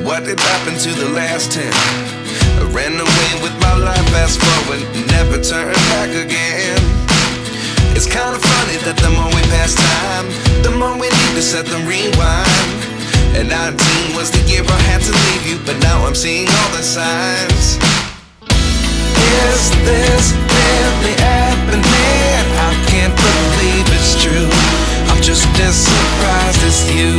what did happen to the last 10? I ran away with my life, fast forward, never turn back again. It's kind of funny that the more we pass time, the more we need to set them rewind. And 19 was the year I had to leave you, but now I'm seeing all the signs. Is this really happening? I can't believe it's true. I'm just as surprised as you.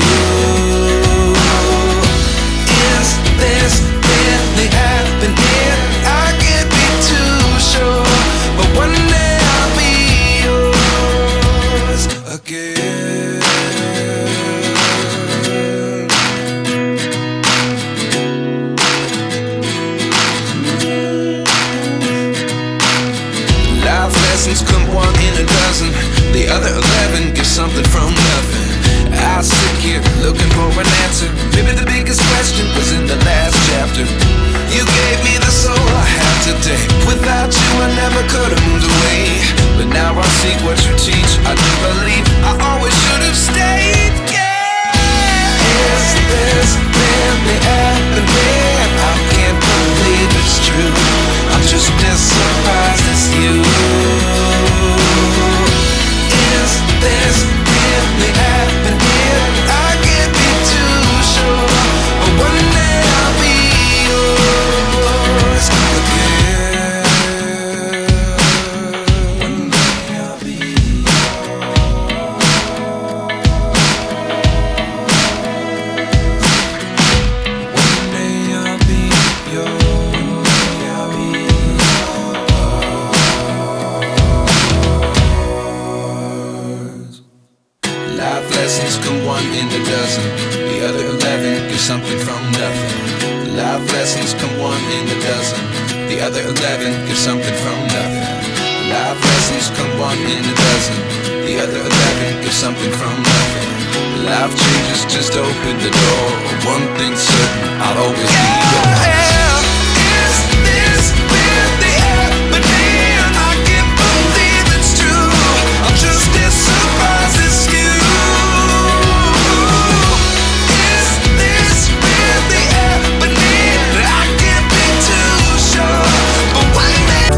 Is this really happening? I can't be too sure, but one day I'll be yours again. Life lessons come one in a dozen. The other 11 get something from nothing. I sit here looking for an answer. Maybe the biggest question was in the last chapter. You gave me the soul I have today. Without you I never could have moved away. But now I see what you teach. I do believe I always should have stayed. Yeah. Is this really happening? I can't believe it's true. I'm just as surprised as you. Is this really happening? I can't be too sure, but one day I'll be yours again. One day I'll be yours. One day I'll be yours. One day I'll be yours. Life lessons come one in a dozen. The other 11 give something from nothing. Life lessons come one in a dozen. The other 11 give something from nothing. Life lessons come one in a dozen. The other 11 give something from nothing. Life changes just open the door. One thing's certain, I'll always be yours.